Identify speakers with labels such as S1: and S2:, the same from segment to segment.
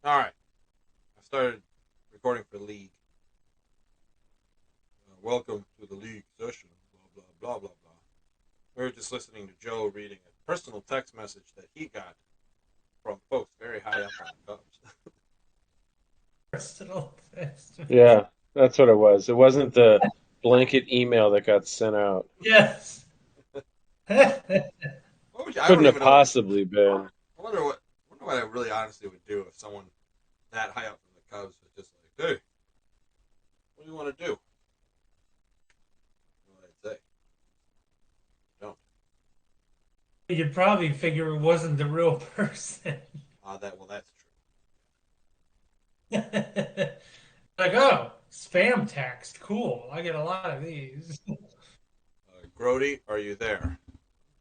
S1: All right. I started recording for League. Welcome to the League session. Blah, blah, blah, blah, blah. We were just listening to Joe reading a personal text message that he got from folks very high up on the Cubs.
S2: Personal test.
S3: Yeah, that's what it was. It wasn't the blanket email that got sent out.
S2: Yes.
S1: I
S3: Couldn't
S1: don't
S3: have
S1: even know what.
S3: possibly been.
S1: I wonder what I really honestly would do if someone that high up from the Cubs was just like, hey, what do you want to do? You know what I'd say? Don't.
S2: You'd probably figure it wasn't the real person.
S1: That's true.
S2: Like, oh, spam text. Cool. I get a lot of these.
S1: Grody, are you there?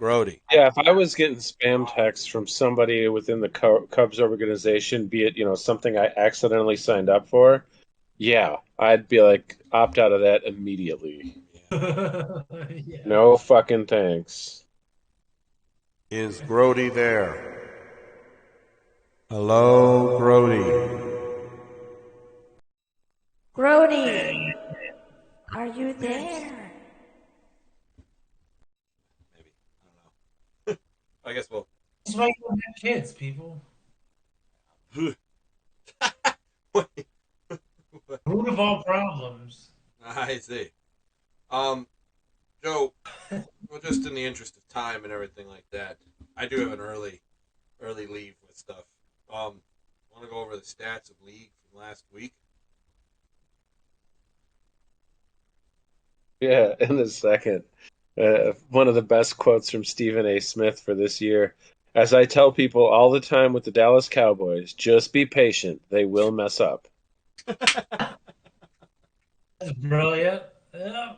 S1: Grody.
S3: Yeah, if I was getting spam texts from somebody within the Cubs organization, be it, something I accidentally signed up for, yeah, I'd be like, opt out of that immediately.
S2: Yeah.
S3: No fucking thanks.
S1: Is Grody there? Hello, Grody.
S4: Grody, are you there?
S1: Maybe. I don't know. I guess we'll.
S2: That's why you don't have kids, people. Root of all problems.
S1: I see. Um, Joe, well, just in the interest of time and everything like that, I do have an early leave with stuff. Want to go over the stats of league from last week?
S3: Yeah, in a second. One of the best quotes from Stephen A. Smith for this year. As I tell people all the time with the Dallas Cowboys, just be patient. They will mess up.
S2: That's brilliant. Yeah.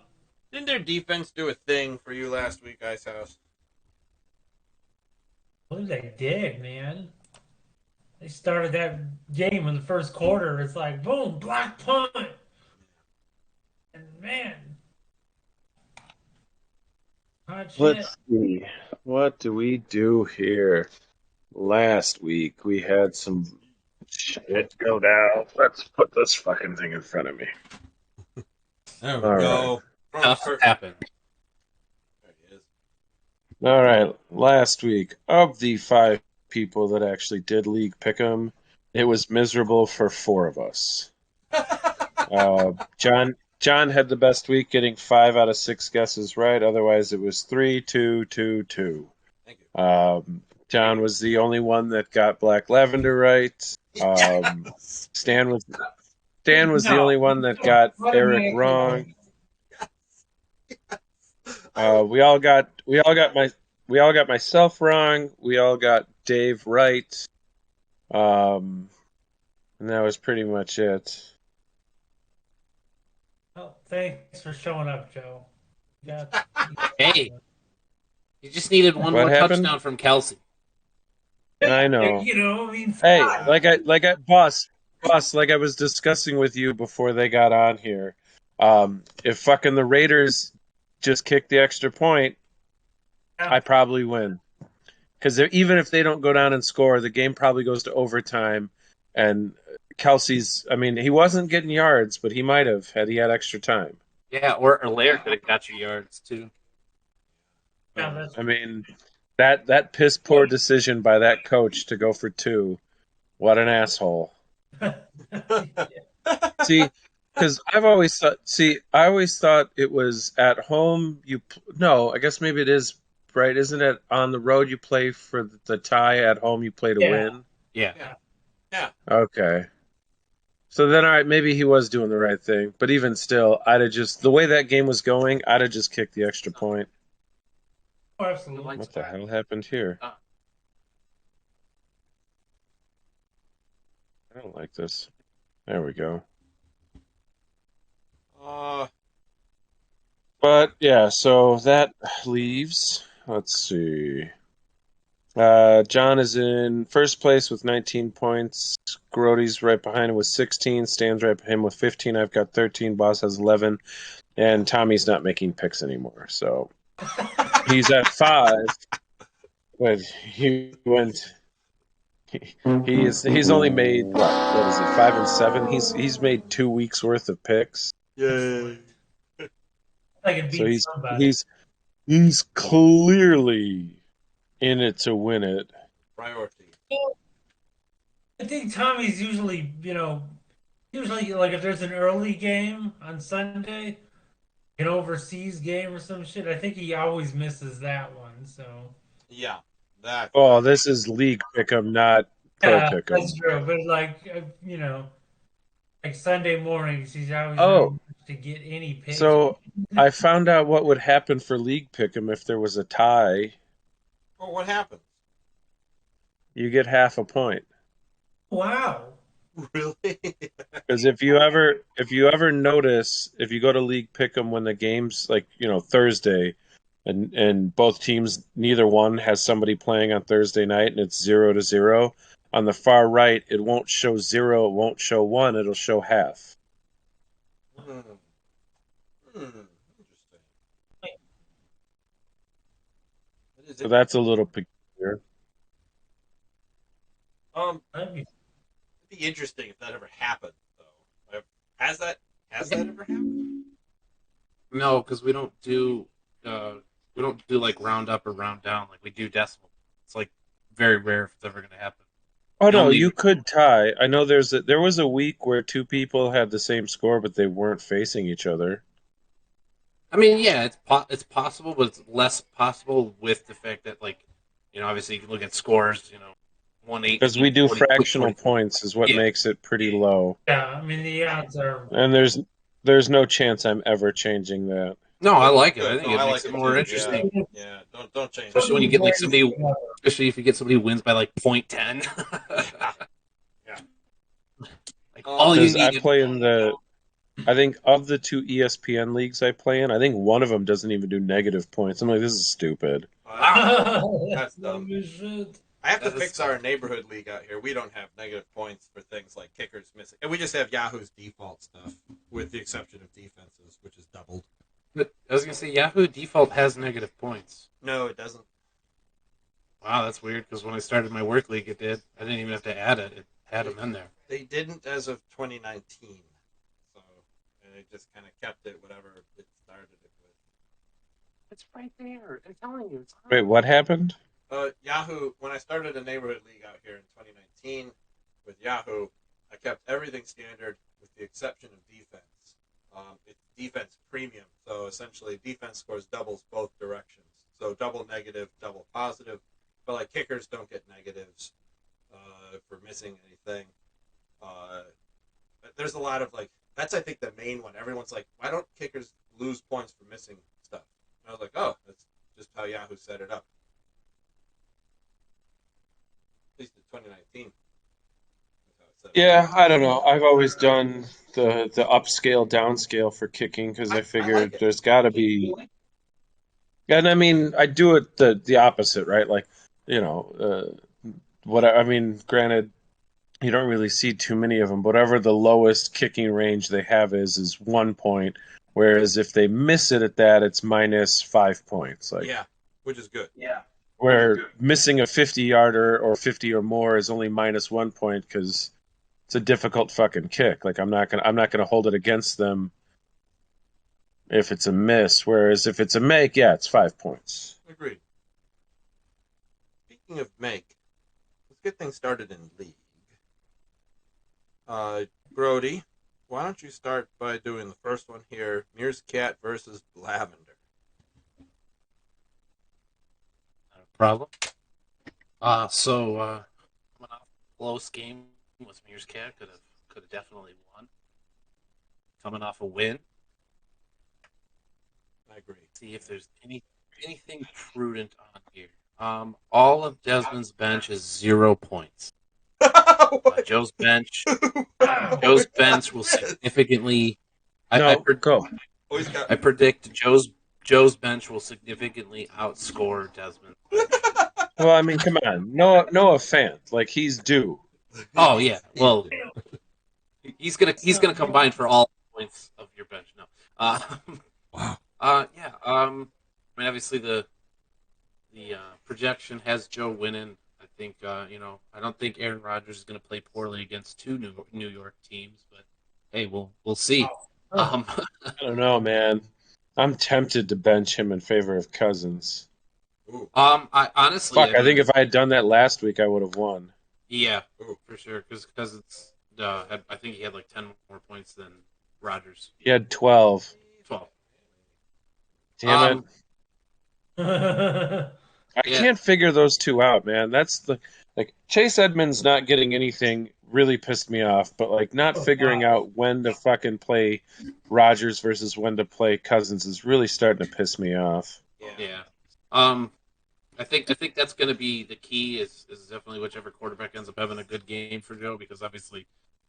S1: Didn't their defense do a thing for you last week, Icehouse?
S2: What did they dig, man? They started that game in the first quarter. It's like, boom, black punt. And man, hot shit.
S3: Let's see. What do we do here? Last week we had some shit go down. Let's put this fucking thing in front of me.
S1: There we
S3: All right.
S1: go.
S5: Stuff happened.
S1: There he is.
S3: All right. Last week, of the five people that actually did League Pick'em, it was miserable for four of us. John had the best week, getting 5 out of 6 guesses right. Otherwise, it was 3, 2, 2, 2.
S1: Thank you.
S3: John was the only one that got Black Lavender right.
S1: Yes.
S3: Stan was the only one that got Eric wrong. We all got myself wrong. We all got Dave right. And that was pretty much it.
S2: Oh, thanks for showing up, Joe. Yeah.
S5: Hey, you just needed one
S3: What
S5: more
S3: happened?
S5: touchdown from Kelsey.
S3: I know.
S2: You know, I mean,
S3: Hey,
S2: God.
S3: boss, like I was discussing with you before they got on here. If fucking the Raiders just kick the extra point, I probably win. Because even if they don't go down and score, the game probably goes to overtime. And Kelsey's, I mean, he wasn't getting yards, but he might have had he had extra time.
S5: Yeah, or Lair could have got you yards too.
S2: Yeah, that's
S3: I mean, that piss poor decision by that coach to go for 2. What an asshole. See, because I always thought it was at home. No, I guess maybe it is right. Isn't it on the road you play for the tie? At home you play to
S2: Yeah.
S3: win.
S5: Yeah.
S1: Yeah.
S3: Okay. So then, all right, maybe he was doing the right thing. But even still, I'd have just the way that game was going, I'd have just kicked the extra point.
S2: oh, absolutely.
S5: Like-
S3: What the hell happened here?
S5: Ah.
S3: I don't like this. There we go.
S1: Uh,
S3: But yeah, so that leaves. Let's see. John is in first place with 19 points. Grody's right behind him with 16. Stan's right behind him with 15. I've got 13. Boss has 11. And Tommy's not making picks anymore. So he's at 5. But He's only made what is it 5 and 7? He's made 2 weeks worth of picks,
S1: Yay.
S2: I can
S3: so
S2: beat somebody.
S3: he's clearly in it to win it.
S1: Priority.
S2: I think Tommy's usually like if there's an early game on Sunday, an overseas game or some shit. I think he always misses that one. So
S1: Yeah. That.
S3: Oh, this is league pick'em, not pro
S2: yeah,
S3: pick'em.
S2: that's true. But like like Sunday mornings, he's always
S3: Oh,
S2: to get any picks.
S3: so I found out what would happen for league pick'em if there was a tie.
S1: Well, what happens?
S3: You get half a point.
S2: Wow.
S1: Really?
S3: Because if you ever notice, if you go to league pick'em when the game's like Thursday, and both teams, neither one has somebody playing on Thursday night, and it's 0-0. On the far right, it won't show 0, it won't show 1, it'll show half.
S1: Hmm. Interesting. That is
S3: So that's a little peculiar.
S2: That'd be-
S1: It'd be interesting if that ever happened, though. Has that ever happened?
S5: No, because we don't do like round up or round down like we do decimal. It's like very rare if it's ever gonna happen.
S3: Oh no,
S5: Only-
S3: you could tie. I know there was a week where two people had the same score, but they weren't facing each other.
S5: I mean, yeah, it's possible, but it's less possible with the fact that obviously you can look at scores, 1-8.
S3: Because we do
S5: 40,
S3: fractional
S5: 40.
S3: points is what
S5: Yeah.
S3: makes it pretty low.
S2: yeah, I mean the odds are.
S3: And there's no chance I'm ever changing that.
S5: No, I like it. I
S1: Good.
S5: think
S1: No,
S5: it
S1: I
S5: makes
S1: like
S5: it
S1: it
S5: more
S1: too.
S5: interesting.
S1: Yeah. Don't change.
S5: Especially when you get like somebody, especially if you get somebody who wins by like 0.10.
S1: Yeah.
S5: Like all you
S3: Because
S5: need.
S3: I play I think of the two ESPN leagues I play in, I think one of them doesn't even do negative points. I'm like, this is stupid.
S1: That's dumb.
S2: Shit.
S1: I have to
S5: That is
S1: fix our neighborhood league out here. We don't have negative points for things like kickers missing, and we just have Yahoo's default stuff, with the exception of defenses, which is doubled.
S5: But I was gonna say Yahoo default has negative points.
S1: No, it doesn't.
S5: Wow, that's weird. Because when I started my work league, it did. I didn't even have to add it. It had them in there.
S1: They didn't as of 2019, so and they just kind of kept it whatever it started it with.
S5: It's right there. I'm telling you. It's
S3: Wait, what happened?
S1: Yahoo. When I started a neighborhood league out here in 2019 with Yahoo, I kept everything standard with the exception of defense. It's defense premium, so essentially defense scores doubles both directions. So double negative, double positive. But like kickers don't get negatives for missing anything. But there's a lot of that's I think the main one. Everyone's like, why don't kickers lose points for missing stuff? And I was like, oh, that's just how Yahoo set it up. At least in 2019. That's how it set it up.
S3: Yeah, I don't know. I've always done the upscale downscale for kicking because
S1: I
S3: I figured
S1: like it.
S3: there's got to be. And I mean, I do it the opposite, right? Like, I mean, granted, you don't really see too many of them. Whatever the lowest kicking range they have is 1 point. Whereas if they miss it at that, it's minus 5 points. Like,
S1: Yeah, which is good.
S5: Yeah.
S3: where missing a 50-yarder or 50 or more is only minus 1 point because it's a difficult fucking kick. Like I'm not gonna hold it against them if it's a miss. Whereas if it's a make, yeah, it's 5 points.
S1: Agreed. Speaking of make, let's get things started in league. Brody, why don't you start by doing the first one here? Meerscat versus Lavender.
S5: Not a problem. So coming off a close game with Meerscat, could have definitely won. Coming off a win.
S1: I agree.
S5: See if there's anything prudent on here. All of Desmond's bench is 0 points. Joe's bench will significantly.
S3: Go.
S1: Always got.
S5: I predict Joe's bench will significantly outscore Desmond.
S3: Well, I mean, come on. Noah Fant, like he's due.
S5: Oh yeah, well, he's gonna combine for all points of your bench. No.
S1: Wow.
S5: Yeah. I mean, obviously the projection has Joe winning. think I don't think Aaron Rodgers is going to play poorly against two New York teams, but hey, we'll see.
S2: Oh.
S3: I don't know, man. I'm tempted to bench him in favor of Cousins.
S1: Ooh.
S5: I honestly,
S3: Fuck, I think if I had done that last week, I would have won.
S5: yeah,
S1: Ooh.
S5: for sure, because it's I think he had like 10 more points than Rodgers.
S3: He had 12.
S5: 12.
S3: Damn it.
S2: Yeah.
S3: I
S5: Yeah.
S3: can't figure those two out, man. That's the Chase Edmonds not getting anything really pissed me off, but like not figuring out when to fucking play Rodgers versus when to play Cousins is really starting to piss me off.
S5: Yeah. I think that's going to be the key is definitely whichever quarterback ends up having a good game for Joe, because obviously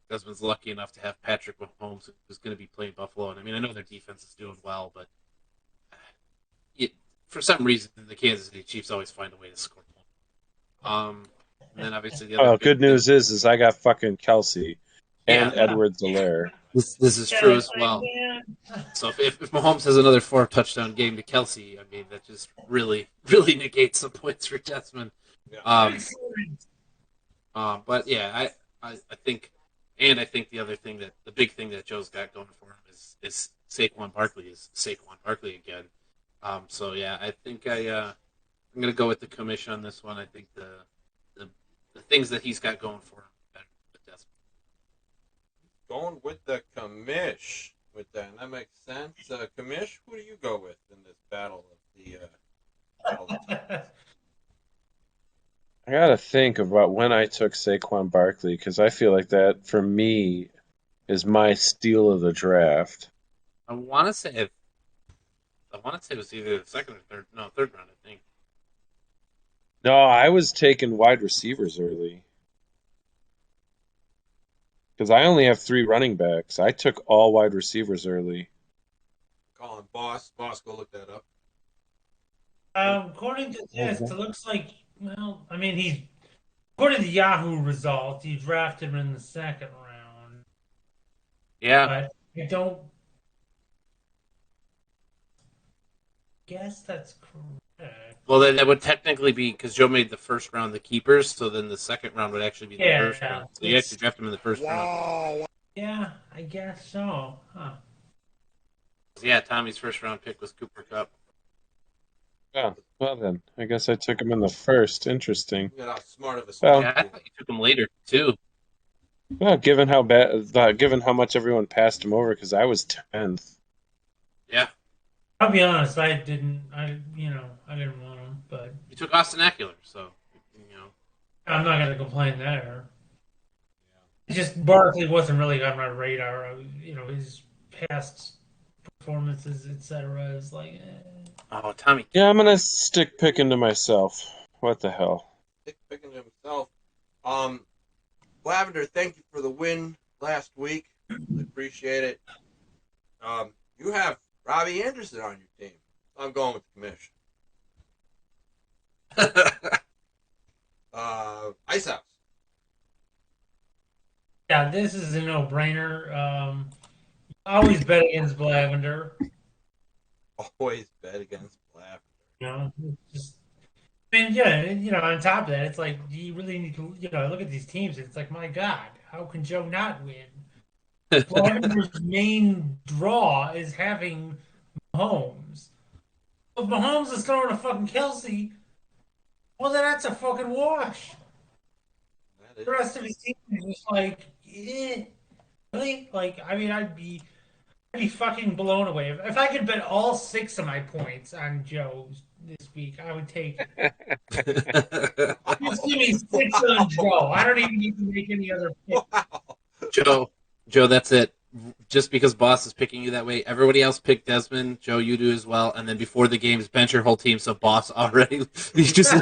S5: Desmond's lucky enough to have Patrick Mahomes, who's going to be playing Buffalo. And I mean, I know their defense is doing well, but for some reason the Kansas City Chiefs always find a way to score points. And then obviously the other
S3: good news is I got fucking Kelsey and
S5: Yeah.
S3: Edwards-Helaire.
S5: This is true as well. So if Mahomes has another 4-touchdown game to Kelsey, I mean that just really negates some points for Desmond.
S1: Yeah.
S5: But yeah, I think, and I think the big thing that Joe's got going for him is Saquon Barkley again. So yeah, I think I'm gonna go with the commission on this one. I think the things that he's got going for him better than Desmond.
S1: Going with the commish with that, and that makes sense. Commish, who do you go with in this battle of the
S3: I gotta think about when I took Saquon Barkley because I feel like that for me is my steal of the draft.
S5: I want to say it was either the third round. I think.
S3: No, I was taking wide receivers early because I only have 3 running backs. I took all wide receivers early.
S1: calling boss? Boss, go look that up.
S2: According to this, it looks like, well, I mean, according to Yahoo results, he drafted him in the second round.
S5: Yeah.
S2: But I don't guess that's correct.
S5: Well, then that would technically be because Joe made the first round the keepers, so then the second round would actually be the first round. So you actually draft him in the first round.
S2: Yeah, I guess so. Huh.
S5: Yeah, Tommy's first round pick was Cooper Kupp.
S3: Oh, well then, I guess I took him in the first. Interesting.
S1: Look at how smart of a
S3: Well,
S5: Yeah, I thought you took him later too.
S3: Well, given how much everyone passed him over, because I was 10th.
S5: Yeah,
S2: I'll be honest, I didn't want him, but
S5: you took Austin Eckler, so
S2: I'm not gonna complain there. It's just Barkley wasn't really on my radar. His past performances, etc. is like,
S5: Oh, Tommy.
S3: Yeah, I'm gonna stick picking to myself. What the hell?
S1: Picking to himself. Lavender, thank you for the win last week. Really appreciate it. You have Robbie Anderson on your team. I'm going with the commission. Ice House.
S2: yeah, this is a no-brainer. Always bet against Lavender.
S1: Always bet against Lavender.
S2: Just, I mean, yeah, on top of that, it's like, you really need to, look at these teams. It's like, my God, how can Joe not win? Lavender's main draw is having Mahomes. If Mahomes is throwing a fucking Kelsey, well, then that's a fucking wash. The rest of his team is just like, really? Like, I mean, I'd be fucking blown away. If I could bet all 6 of my points on Joe this week, I would take it. Just give me 6 on Joe. I don't even need to make any other pick.
S1: Wow.
S5: Joe, that's it. Just because Boss is picking you that way, everybody else picked Desmond. Joe, you do as well. And then before the games, bench your whole team. So Boss already, he's just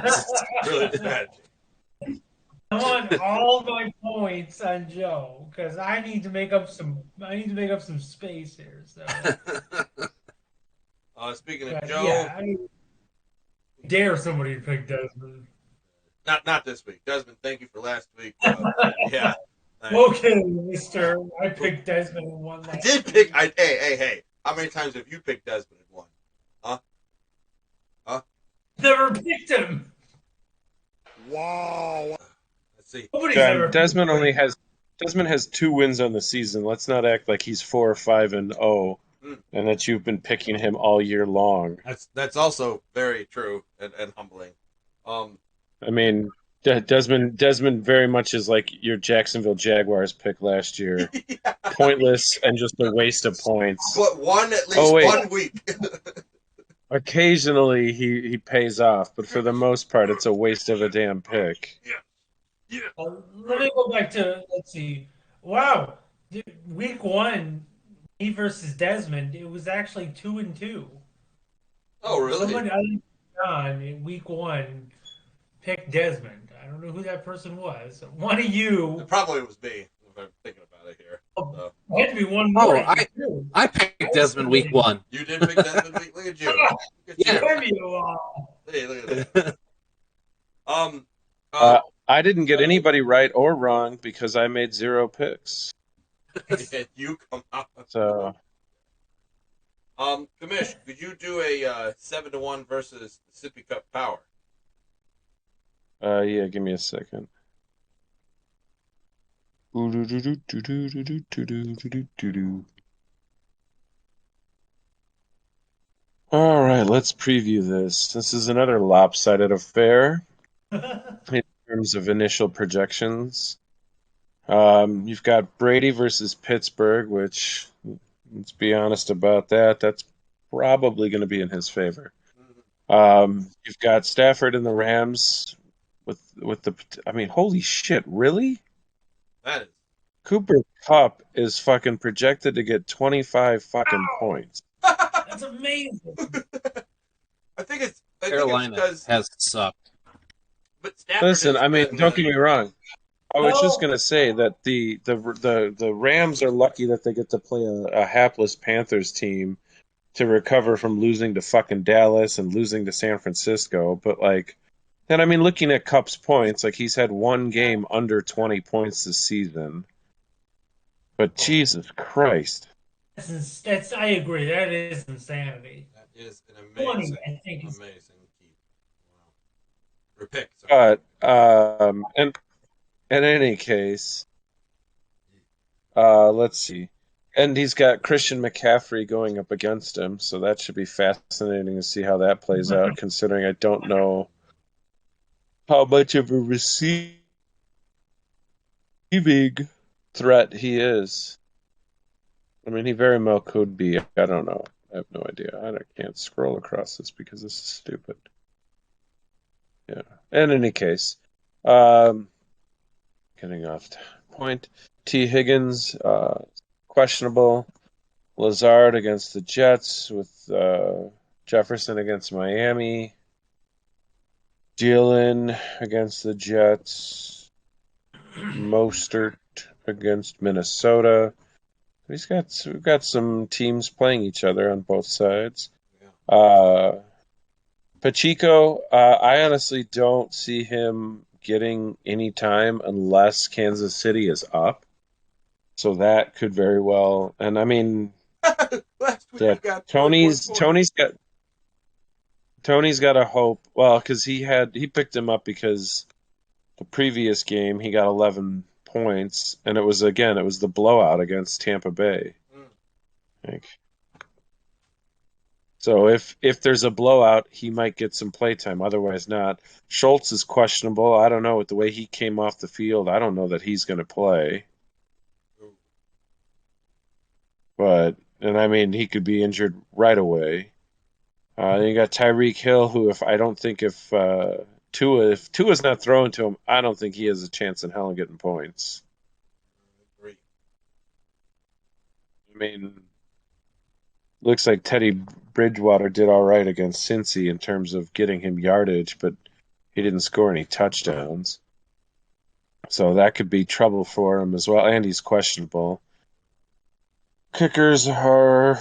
S1: Really bad.
S2: I want all my points on Joe because I need to make up some. I need to make up some space here. So,
S1: speaking of
S2: but,
S1: Joe,
S2: yeah, dare somebody to pick Desmond.
S1: not this week. Desmond, thank you for last week. Yeah.
S2: Okay, Mister. I picked Desmond and won.
S1: I did pick. Hey. How many times have you picked Desmond and won?
S2: Never picked him.
S1: Wow. Let's see.
S2: Nobody's ever.
S3: Desmond has 2 wins on the season. Let's not act like he's 4 or 5-0, and that you've been picking him all year long.
S1: That's also very true and humbling.
S3: I mean, Desmond very much is like your Jacksonville Jaguars pick last year.
S1: Yeah.
S3: Pointless and just a waste of points.
S1: But at least 1 week.
S3: Occasionally he pays off, but for the most part, it's a waste of a damn pick.
S1: Yeah.
S2: Let me go back to, let's see. Wow. Week 1, me versus Desmond, it was actually 2-2.
S1: Oh, really?
S2: Someone other than John in week 1 picked Desmond. I don't know who that person was. One of you.
S1: It probably was me, if I'm thinking about it here. So.
S2: It had to be one more.
S5: I picked Desmond week 1.
S1: You did pick Desmond week? Look at you.
S5: Yeah.
S1: Hey, look at that.
S3: I didn't get anybody right or wrong because I made 0 picks.
S1: You come out.
S3: So,
S1: Kamish, could you do a 7-1 versus Sippy Cup Power?
S3: yeah, give me a second. All right, let's preview this. This is another lopsided affair in terms of initial projections. You've got Brady versus Pittsburgh, which, let's be honest about that, that's probably going to be in his favor. You've got Stafford and the Rams with the, I mean, holy shit, really?
S1: That is.
S3: Cooper Kupp is fucking projected to get 25 fucking points.
S2: That's amazing.
S1: I think it's
S5: Carolina
S1: because
S5: has sucked.
S1: But Stafford
S3: Listen, I mean, don't get me wrong. I was just
S2: No.
S3: gonna say that the Rams are lucky that they get to play a hapless Panthers team to recover from losing to fucking Dallas and losing to San Francisco. But like, then I mean, looking at Kupp's points, like he's had 1 game under 20 points this season. But Jesus Christ.
S2: That's I agree. That is insanity.
S1: That is an
S2: 20,
S1: amazing,
S2: I think is
S1: amazing keep. Wow. Or pick, sorry.
S3: But and in any case, let's see. And he's got Christian McCaffrey going up against him, so that should be fascinating to see how that plays out, considering I don't know how much of a receiving threat he is. I mean, he very well could be. I don't know. I have no idea. I can't scroll across this because this is stupid. Yeah. In any case, getting off point. T. Higgins, questionable. Lazard against the Jets with Jefferson against Miami. Dillon against the Jets. Mostert against Minnesota. We've got some teams playing each other on both sides.
S1: Yeah.
S3: Pacheco, I honestly don't see him getting any time unless Kansas City is up. So that could very well, and I mean,
S1: Last week
S3: yeah,
S1: we got
S3: Tony's got a hope. Well, because he picked him up because the previous game he got 11 points, and it was the blowout against Tampa Bay. Like, so if there's a blowout, he might get some playtime. Otherwise, not. Schultz is questionable. I don't know, with the way he came off the field, I don't know that he's going to play. But, and I mean, he could be injured right away. Then you got Tyreek Hill, who if Tua's not throwing to him, I don't think he has a chance in hell of getting points.
S1: Great.
S3: I mean, looks like Teddy Bridgewater did all right against Cincy in terms of getting him yardage, but he didn't score any touchdowns. So that could be trouble for him as well, and he's questionable. Kickers are,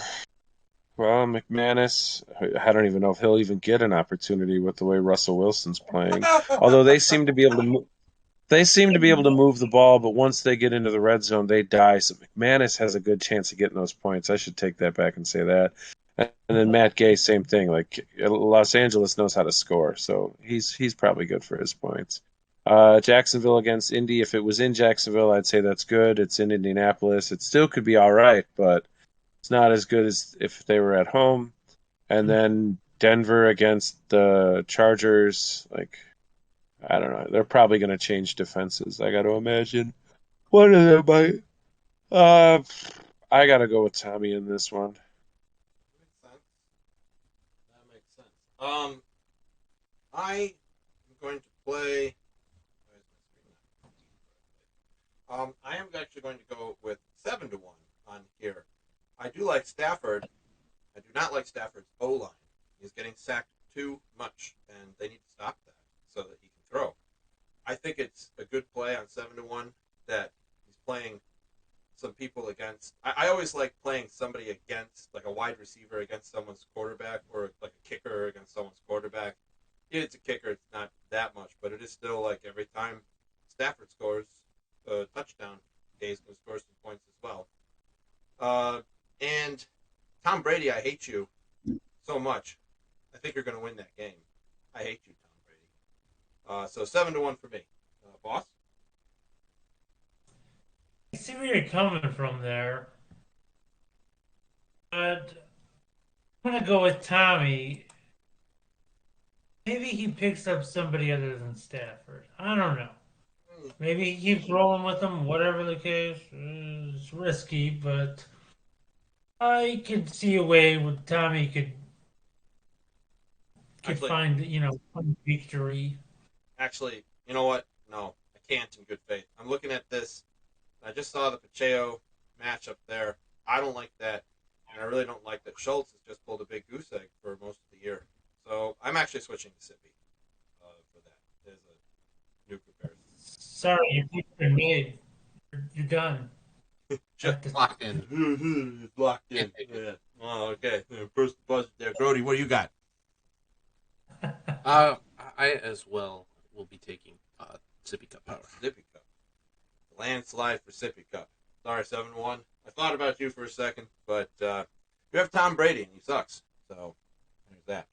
S3: well, McManus. I don't even know if he'll even get an opportunity with the way Russell Wilson's playing. Although they seem to be able to move the ball, but once they get into the red zone, they die. So McManus has a good chance of getting those points. I should take that back and say that. And then Matt Gay, same thing. Like, Los Angeles knows how to score, so he's probably good for his points. Jacksonville against Indy. If it was in Jacksonville, I'd say that's good. It's in Indianapolis. It still could be all right, but it's not as good as if they were at home. And then Denver against the Chargers. Like, I don't know. They're probably going to change defenses. I got to imagine. One of them might. I got to go with Tommy in this one.
S1: Makes sense. That makes sense. I am going to play. I am actually going to go with 7-1 on here. I do like Stafford. I do not like Stafford's O line. He's getting sacked too much, and they need to stop that so that he can throw. I think it's a good play on 7-1 that he's playing some people against. I always like playing somebody against, like a wide receiver against someone's quarterback, or like a kicker against someone's quarterback. Yeah, it's a kicker. It's not that much, but it is still like every time Stafford scores a touchdown, Gay's going to score some points as well. And Tom Brady, I hate you so much. I think you're going to win that game. I hate you, Tom Brady. So 7-1 for me. Boss?
S2: I see where you're coming from there, but I'm gonna go with Tommy. Maybe he picks up somebody other than Stafford. I don't know. Maybe he keeps rolling with them. Whatever the case, it's risky, but I could see a way with Tommy could
S1: Actually,
S2: find one victory.
S1: you know what? No, I can't in good faith. I'm looking at this. I just saw the Pacheco matchup there. I don't like that, and I really don't like that Schultz has just pulled a big goose egg for most of the year. So I'm actually switching to Sippy for that. There's a new comparison.
S2: Sorry, you picked the mid. You're done.
S1: Just
S5: Locked in.
S1: locked in. Yeah. Oh, okay. First buzz there. Grody, what do you got?
S5: I as well will be taking Sippy Cup Power.
S1: Sippy Cup. Landslide for Sippy Cup. Sorry, 7-1. I thought about you for a second, but you have Tom Brady and he sucks. So there's that.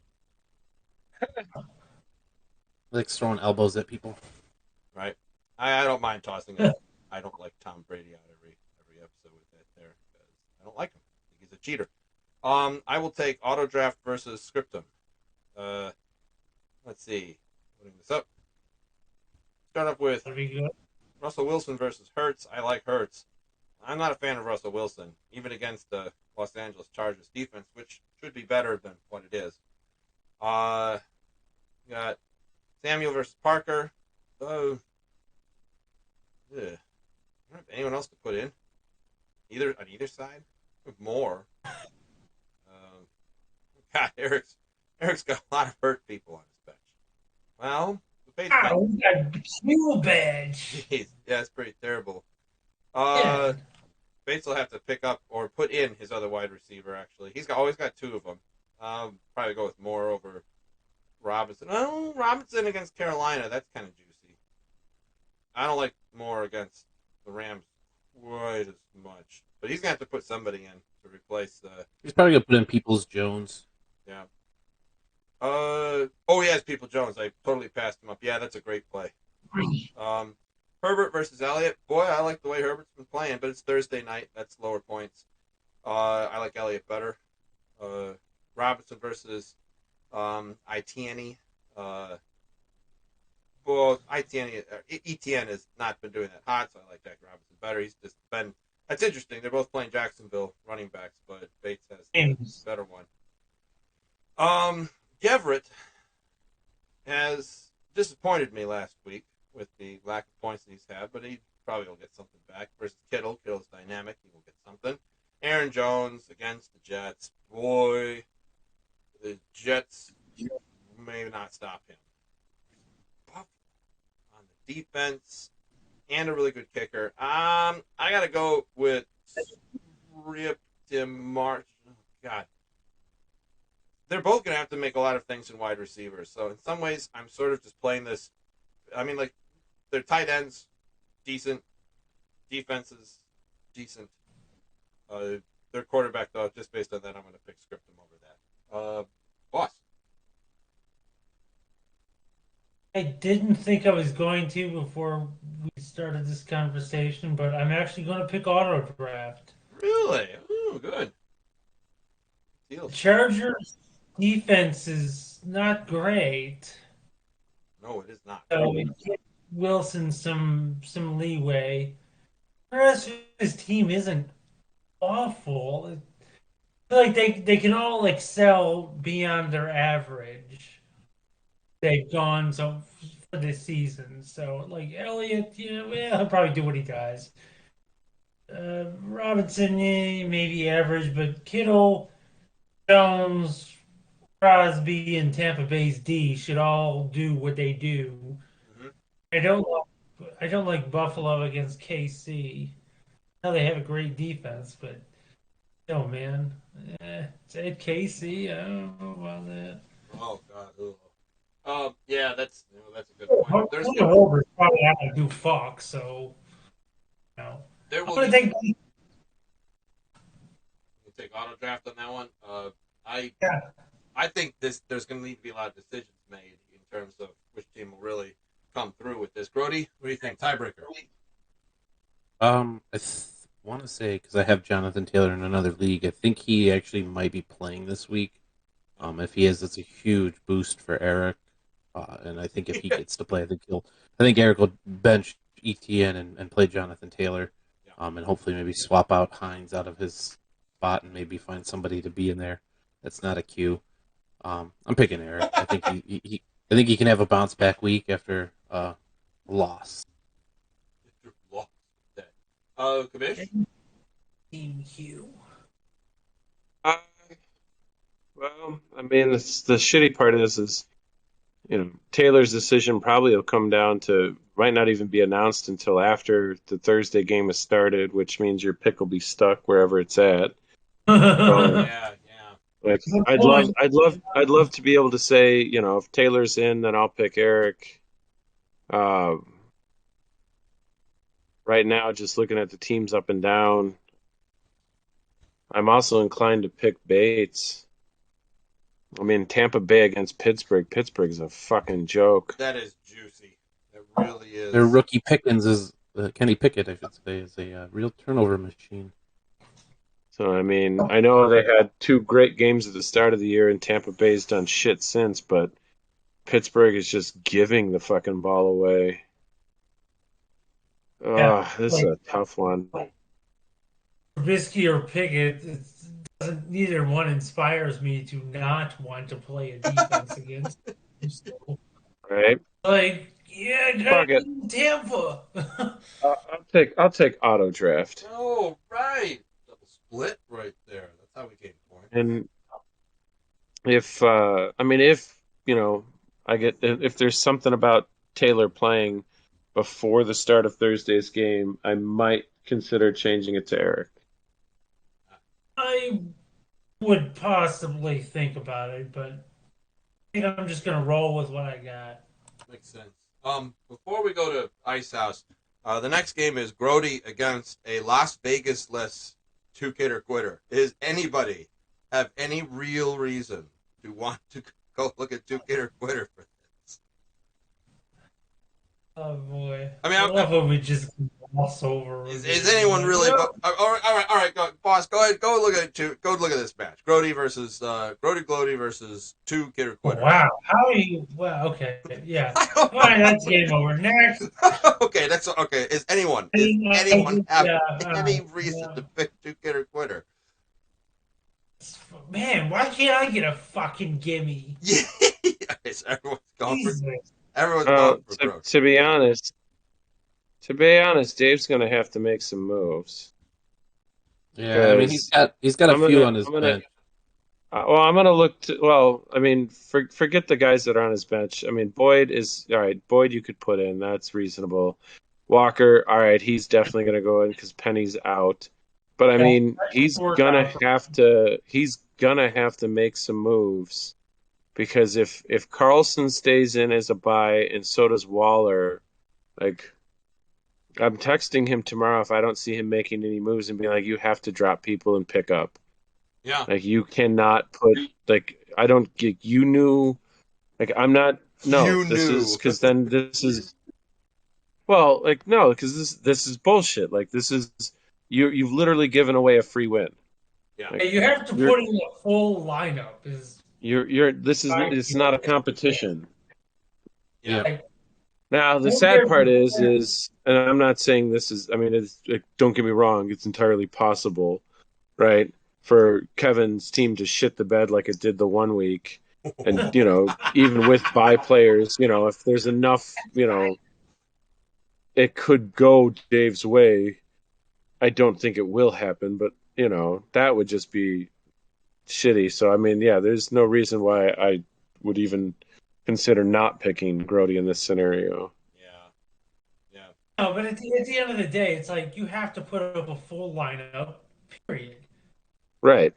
S5: Likes throwing elbows at people.
S1: Right? I don't mind tossing it. I don't like Tom Brady out every episode with that there because I don't like him. I think he's a cheater. I will take Auto Draft versus Scriptum. Let's see. Putting this up. Start up with
S2: That'd be good.
S1: Russell Wilson versus Hurts. I like Hurts. I'm not a fan of Russell Wilson, even against the Los Angeles Chargers defense, which should be better than what it is. Got Samuel versus Parker. I don't have anyone else to put in. On either side. More. God, Eric's got a lot of hurt people on his bench. Well, the Fates
S2: Oh, we got Q badge.
S1: Jeez, yeah, it's pretty terrible.
S2: Yeah.
S1: Bates will have to pick up or put in his other wide receiver. Actually, always got two of them. Probably go with Moore over Robinson. Oh, Robinson against Carolina. That's kind of juicy. I don't like Moore against the Rams quite as much, but he's gonna have to put somebody in to replace.
S5: He's probably gonna put in Peoples Jones.
S1: Yeah. Oh, he has People Jones. I totally passed him up. Yeah, that's a great play. Herbert versus Elliott. Boy, I like the way Herbert's been playing, but it's Thursday night. That's lower points. I like Elliott better. Robinson versus Etienne. Well, Etienne has not been doing that hot, so I like Jack Robinson better. He's just been. That's interesting. They're both playing Jacksonville running backs, but Bates has the better one. Everett has disappointed me last week with the lack of points that he's had, but he probably will get something back. Versus Kittle. Kittle's dynamic. He will get something. Aaron Jones against the Jets. Boy, the Jets may not stop him. Buff on the defense and a really good kicker. I got to go with Rip DeMar. Oh, God. They're both going to have to make a lot of things in wide receivers. So in some ways, I'm sort of just playing this. I mean, like, their tight ends, decent. Defenses, decent. Their quarterback, though, just based on that, I'm going to pick Scriptum over that. Boss.
S2: I didn't think I was going to before we started this conversation, but I'm actually going to pick auto draft.
S1: Really? Oh, good.
S2: The
S1: Deals.
S2: Chargers defense is not great,
S1: No, it is not.
S2: so it gives Wilson some leeway. The rest of his team isn't awful. I feel like they can all excel beyond their average. They've gone so for this season. So like Elliott, yeah, he'll probably do what he does. Robinson, maybe average, but Kittle, Jones, Crosby, and Tampa Bay's D should all do what they do.
S1: Hmm.
S2: I don't like Buffalo against KC. Now they have a great defense, but no man, it's at KC. I don't know about that.
S1: Oh God. Ugh. Yeah, that's a good point. There's
S2: Julio Holber's probably not gonna do fuck, so
S1: there
S2: I'm
S1: will
S2: gonna
S1: need
S2: take.
S1: to take auto draft on that one. I
S2: Yeah.
S1: I think there's going to need to be a lot of decisions made in terms of which team will really come through with this. Grody, what do you think? Tiebreaker.
S5: I want to say because I have Jonathan Taylor in another league. I think he actually might be playing this week. If he is, that's a huge boost for Eric. And I think if he gets to play, I think Eric will bench ETN and play Jonathan Taylor.
S1: Yeah.
S5: And hopefully maybe swap out Hines out of his spot and maybe find somebody to be in there. That's not a Q. I'm picking Eric. I think I think he can have a bounce back week after a loss.
S1: Lost that. Kamish?
S2: Team Q.
S3: Uh, well, I mean, the shitty part is Taylor's decision probably will come down to might not even be announced until after the Thursday game has started, which means your pick will be stuck wherever it's at.
S1: Yeah, yeah.
S3: Like
S2: Good
S3: I'd love
S2: point.
S3: I'd love to be able to say, if Taylor's in, then I'll pick Eric. Uh, right now, just looking at the teams up and down, I'm also inclined to pick Bates. I mean, Tampa Bay against Pittsburgh. Pittsburgh's a fucking joke.
S1: That is juicy. It really is.
S5: Their rookie Pickens is Kenny Pickett, I should say, is a real turnover machine.
S3: So, I mean, I know they had two great games at the start of the year, and Tampa Bay's done shit since, but Pittsburgh is just giving the fucking ball away.
S2: Yeah,
S3: This is a tough one.
S2: Trubisky or Pickett, neither one inspires me to not want to play a defense against. So,
S3: Right?
S2: yeah,
S3: Fuck it.
S2: Tampa.
S3: I'll take auto draft.
S1: Oh, right. Double split right there. That's how we gain points.
S3: And if if there's something about Taylor playing before the start of Thursday's game, I might consider changing it to Eric.
S2: I would possibly think about it, but I think I'm just gonna roll with what I got.
S1: Makes sense. Before we go to Ice House, the next game is Grody against a Las Vegas-less two-kidder quitter. Does anybody have any real reason to want to go look at two-kidder quitter for this?
S2: Oh boy!
S1: I mean,
S2: I love when we just gloss over.
S1: Is anyone really? All right. Go, boss. Go ahead. Go look at this match. Grody versus Glody versus two kidder quitter.
S2: Wow! How are you? Well, okay, yeah.
S1: I
S2: All
S1: don't
S2: right, that's game over. Next.
S1: okay, that's okay. Is anyone have any reason to pick two kidder quitter?
S2: Man, why can't I get a fucking gimme?
S1: Yeah, yes, everyone's going
S2: Jesus.
S1: for Grody.
S3: To be honest, Dave's gonna have to make some moves.
S5: Yeah, I mean he's got a few on his bench.
S3: I'm gonna look to. Well, I mean, forget the guys that are on his bench. I mean, Boyd is all right. Boyd, you could put in. That's reasonable. Walker, all right. He's definitely gonna go in because Penny's out. But I mean, he's gonna have to make some moves because if Carlson stays in as a buy and so does Waller, like I'm texting him tomorrow if I don't see him making any moves and being like, you have to drop people and pick up.
S1: Yeah.
S3: Like you cannot put like I don't get you knew like I'm not No,
S1: You
S3: this
S1: knew.
S3: is because then this is well, like no, because this is bullshit. Like this is you've literally given away a free win.
S1: Yeah.
S3: Like,
S2: You have to
S3: You're-
S2: put in a full lineup. Is
S3: you're this is it's not a competition.
S1: Yeah.
S2: like,
S3: Now the
S2: Well,
S3: sad
S2: there-
S3: part is, and I'm not saying this is. I mean, don't get me wrong. It's entirely possible, right, for Kevin's team to shit the bed like it did the 1 week, and even with bye players, if there's enough, it could go Dave's way. I don't think it will happen, but that would just be shitty. So I mean, yeah, there's no reason why I would even consider not picking Grody in this scenario.
S1: Yeah.
S2: no, but at the end of the day, it's like you have to put up a full lineup. Period.
S3: Right.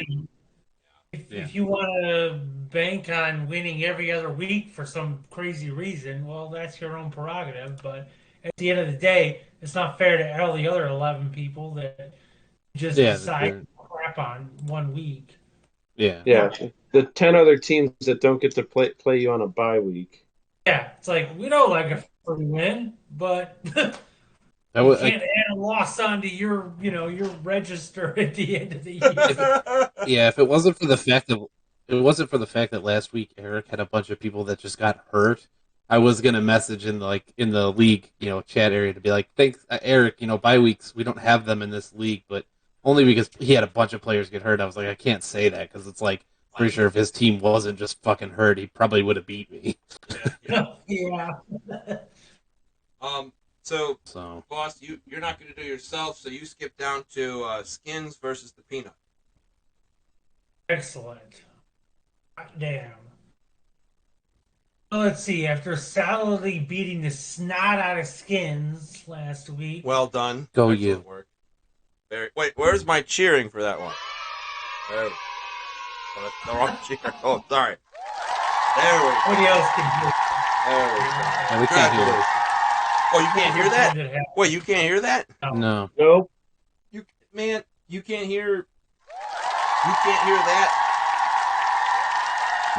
S2: If you want to bank on winning every other week for some crazy reason, well, that's your own prerogative. But at the end of the day, it's not fair to all the other 11 people that just
S5: Yeah,
S2: decide
S5: they're-
S2: to crap on 1 week.
S5: Yeah.
S3: Yeah. The 10 other teams that don't get to play you on a bye week.
S2: Yeah, it's like we don't like a free win, but
S5: That
S2: you
S5: was
S2: can't add a loss onto your register at the end of the year.
S5: yeah. If it wasn't for the fact that last week Eric had a bunch of people that just got hurt, I was gonna message in the league chat area to be like, thanks Eric. Bye weeks we don't have them in this league, but only because he had a bunch of players get hurt. I was like, I can't say that because it's like pretty sure if his team wasn't just fucking hurt, he probably would have beat me.
S2: Yeah.
S1: So,
S5: So
S1: boss, you're not going to do it yourself, so you skip down to Skins versus the Peanut.
S2: Excellent. Damn. Well, let's see. After solidly beating the snot out of Skins last week,
S1: Well done.
S5: Go
S1: Excellent
S5: you.
S1: work. Wait, where's my cheering for that one? There we go. Oh, that's the wrong cheer. Oh, sorry. There we go.
S2: nobody else can do it.
S1: There we go.
S5: yeah, we can't hear it.
S1: Oh, you can't hear that? Wait, you can't hear that?
S5: No.
S3: Nope.
S1: You can't hear. You can't hear that.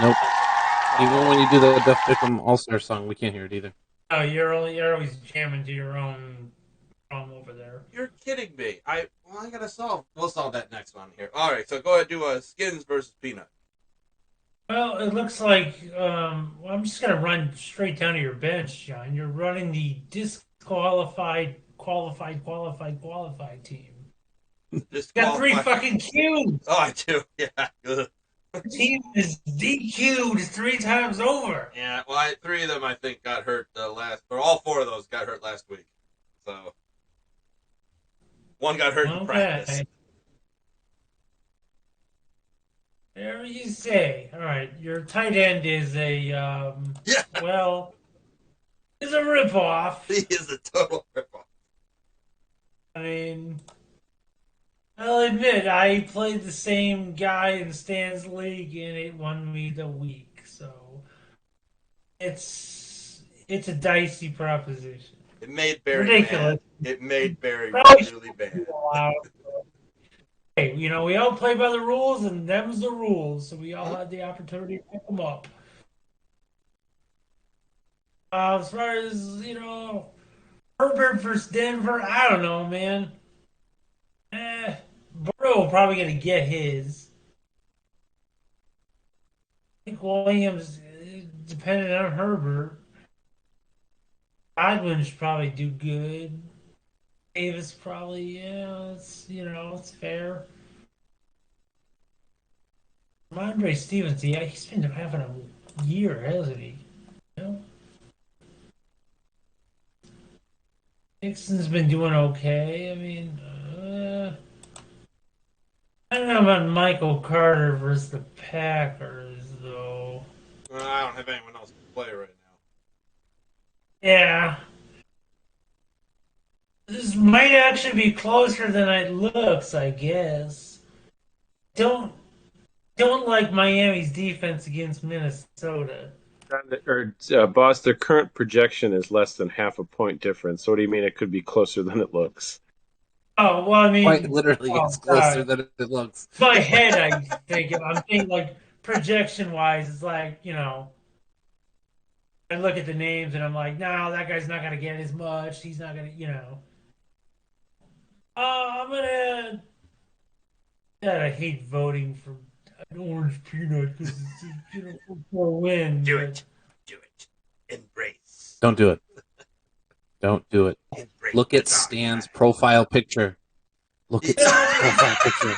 S5: Nope. Even when you do the Def Pick'em All-Star song, we can't hear it either.
S2: Oh, you're always jamming to your own over there.
S1: You're kidding me. I gotta solve. We'll solve that next one here. All right, so go ahead and do Skins versus Peanut.
S2: Well, it looks like I'm just gonna run straight down to your bench, John. You're running the disqualified, qualified team.
S1: Just
S2: Got 3 fucking Qs.
S1: Oh, I do. Yeah.
S2: The team is DQ'd 3 times over.
S1: Yeah. Well, 3 of them I think got hurt or all 4 of those got hurt last week. So one got hurt in practice.
S2: There you say. All right, your tight end is a
S1: Yeah.
S2: is a ripoff.
S1: He is a total ripoff.
S2: I mean, I'll admit I played the same guy in Stan's league, and it won me the week. So it's a dicey proposition.
S1: It made Barry
S2: Ridiculous.
S1: mad. It made Barry
S2: Probably
S1: really bad.
S2: Hey, we all play by the rules, and them's the rules. So we all had the opportunity to pick them up. As far as Herbert versus Denver, I don't know, man. Burrow will probably gonna get his. I think Williams, depending on Herbert. Godwin should probably do good. Davis probably, it's fair. Andre Stevens, yeah, he's been having a year, hasn't he? Dixon's been doing okay. I mean, I don't know about Michael Carter versus the Packers, though.
S1: I don't have anyone else to play right now.
S2: Yeah. This might actually be closer than it looks, I guess. Don't like Miami's defense against Minnesota.
S3: Boss, their current projection is less than half a point difference. So what do you mean it could be closer than it looks?
S2: Oh, well, I mean...
S5: Quite literally, it's closer than it looks.
S2: In my head, I'm thinking like, projection-wise, it's like, I look at the names and I'm like, no, that guy's not gonna get as much. He's not gonna, I'm gonna. God, I hate voting for an orange peanut because it's for a win.
S1: Do
S2: but-
S1: it. Do it. Embrace.
S5: Don't do it. Don't do it.
S1: Embrace
S5: Look
S1: the
S5: at
S1: dark
S5: Stan's
S1: side.
S5: profile picture. Look at Stan's profile picture.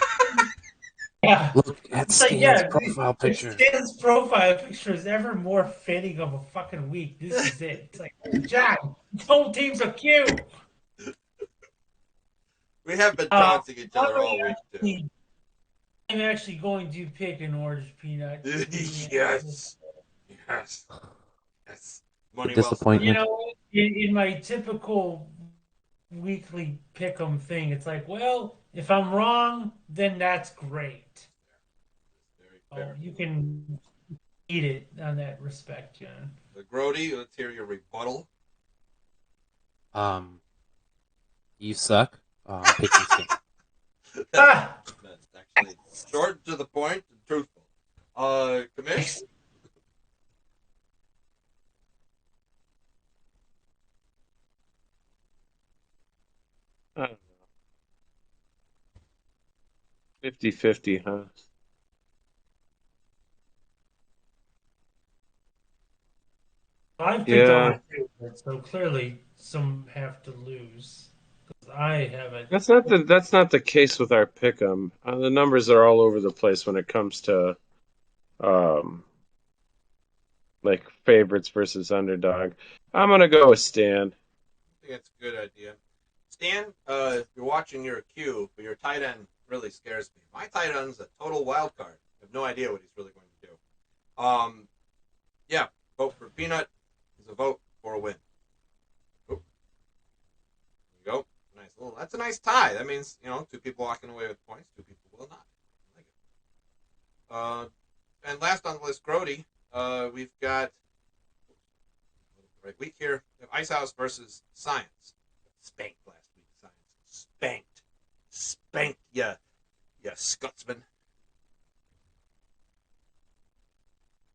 S2: Yeah.
S5: Look at
S2: It's like,
S5: Stan's
S2: yeah,
S5: profile
S2: if
S5: picture.
S2: Stan's profile picture is ever more fitting of a fucking week. This is it. It's like, John, this whole team's a Q.
S1: We have been taunting each other all
S2: I'm
S1: week, too.
S2: actually going to pick an orange peanut.
S1: Yes. Yes. Yes. Money
S5: The
S1: well spent.
S5: disappointment.
S2: You know, in my typical weekly pick 'em thing, it's like, well, if I'm wrong, then that's great.
S1: Very
S2: Oh,
S1: fair.
S2: you can eat it on that respect, John.
S1: Grody, let's hear your rebuttal.
S5: You suck. Picking Stan.
S2: Ah!
S1: That's actually short, to the point, and truthful. Commish?
S3: I don't know. 50-50, huh?
S2: I picked
S3: Yeah.
S2: all my favorites, so clearly some have to lose. 'Cause I haven't.
S3: That's not the case with our pick'em. The numbers are all over the place when it comes to like favorites versus underdog. I'm gonna go with Stan.
S1: I think that's a good idea. Stan, if you're watching your Q, but your tight end really scares me. My tight end's a total wild card. I have no idea what he's really going to do. Yeah, vote for Peanut is a vote for a win. Oh, there you go. Nice little. That's a nice tie. That means two people walking away with points, two people will not. I like it. And last on the list, Grody. We've got right week here. We have Ice House versus Science. Spanked last week, Science. Spanked. Yeah, Scotsman.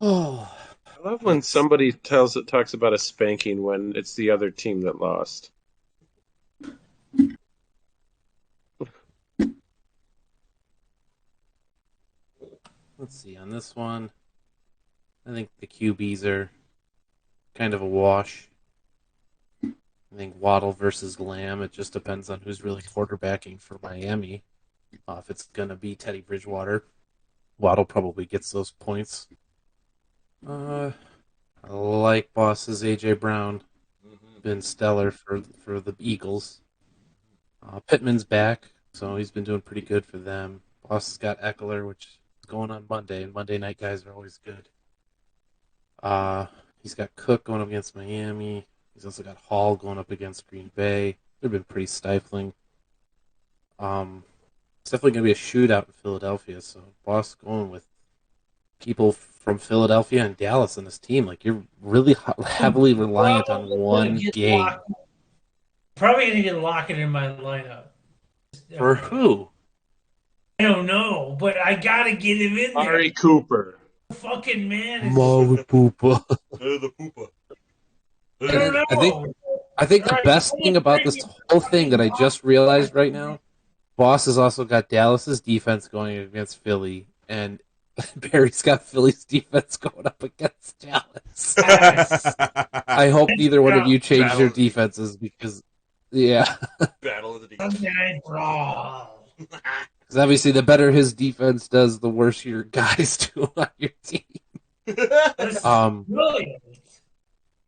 S5: Oh,
S3: I love when somebody talks about a spanking when it's the other team that lost.
S5: let's see. On this one, I think the QBs are kind of a wash. I think Waddle versus Lamb. It just depends on who's really quarterbacking for Miami. If it's gonna be Teddy Bridgewater, Waddle probably gets those points. I like Boss's AJ Brown. Been stellar for the Eagles. Pittman's back, so he's been doing pretty good for them. Boss has got Eckler, which is going on Monday, and Monday night guys are always good. He's got Cook going up against Miami. He's also got Hall going up against Green Bay. They've been pretty stifling. It's definitely going to be a shootout in Philadelphia, so Boss going with people from Philadelphia and Dallas on this team. Like, you're really heavily reliant on one game.
S2: Probably going to get Lockett in my lineup.
S5: For who?
S2: I don't know, but I got to get him in there.
S3: Ari Cooper.
S2: Fucking man. Is
S5: Poopa.
S1: The poopa.
S2: I don't know.
S5: I think the best thing about this whole thing that I just realized right now, Boss has also got Dallas's defense going against Philly, and Barry's got Philly's defense going up against Dallas. I hope neither one of you change your defenses because, yeah.
S1: Battle of the defense.
S2: Sunday brawl.
S5: Because obviously, the better his defense does, the worse your guys do on your team.
S2: Brilliant.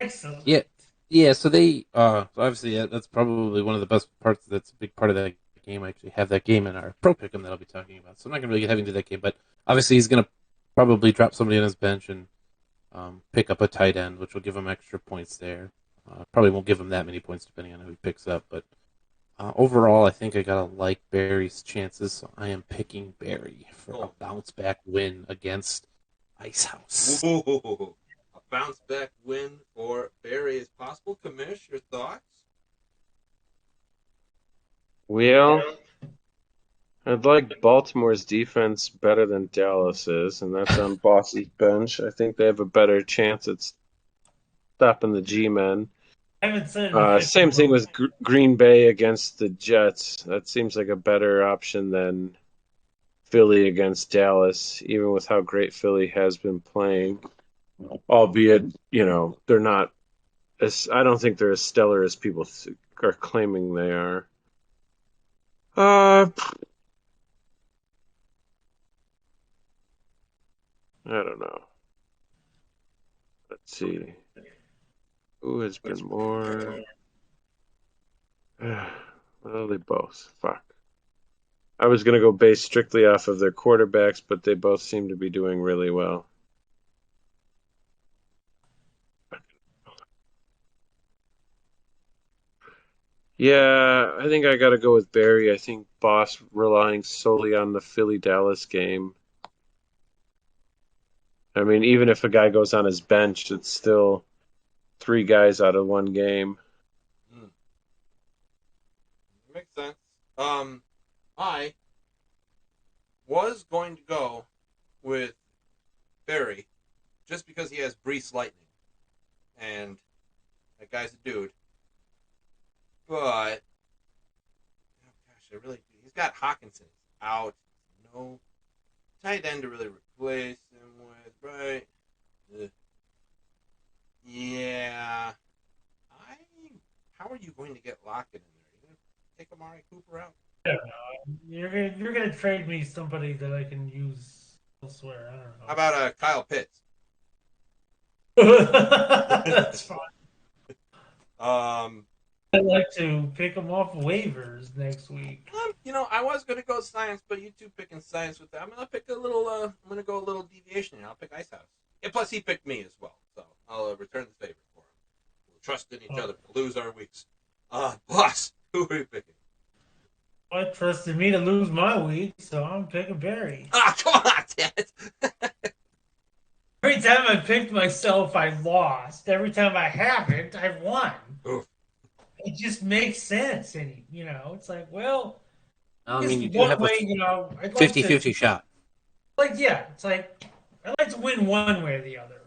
S2: Excellent.
S5: Yeah. So they, so obviously, that's probably one of the best parts. That's a big part of that game. I actually have that game in our pro pick'em that I'll be talking about. So I'm not going to really get heavy into that game, but obviously, he's going to probably drop somebody on his bench and pick up a tight end, which will give him extra points there. Probably won't give him that many points depending on who he picks up, but overall, I think I gotta like Barry's chances, so I am picking Barry for a bounce back win against Ice House.
S1: Ooh, a bounce back win for Barry is possible. Commish, your thoughts?
S3: Well, I'd like Baltimore's defense better than Dallas's, and that's on Boss's bench. I think they have a better chance at stopping the G-men.
S2: I haven't said it
S3: Same thing with Green Bay against the Jets. That seems like a better option than Philly against Dallas, even with how great Philly has been playing. Albeit, they're not I don't think they're as stellar as people are claiming they are. I don't know. Let's see. Who has been more? Well, they both. Fuck. I was going to go based strictly off of their quarterbacks, but they both seem to be doing really well. Yeah, I think I got to go with Barry. I think Boss relying solely on the Philly-Dallas game. I mean, even if a guy goes on his bench, it's still 3 guys out of 1 game.
S1: Makes sense. I was going to go with Barry just because he has Brees Lightning, and that guy's a dude. But oh gosh, he's got Hawkinson out. No tight end to really replace him with, right? Yeah. How are you going to get Lockett in there? You gonna take Amari Cooper out?
S2: I don't know. You're gonna trade me somebody that I can use elsewhere. I don't know.
S1: How about Kyle Pitts?
S2: That's fine. I'd like to pick them off waivers next week.
S1: I was gonna go science, but you two picking science with that. I'm gonna pick a little. I'm gonna go a little deviation here. I'll pick Ice House. And plus, he picked me as well, so I'll return the favor for him. We'll trust in each other. We'll lose our weeks. Boss, who are you picking?
S2: I trusted me to lose my week, so I'm picking Barry.
S1: Ah, come on, Ted.
S2: Every time I picked myself, I lost. Every time I haven't, I've won.
S1: Oof.
S2: It just makes sense, and it's like, well,
S5: I mean, you do
S2: one
S5: have
S2: way,
S5: a
S2: I'd like
S5: 50-50 shot.
S2: it's like I like to win one way or the other.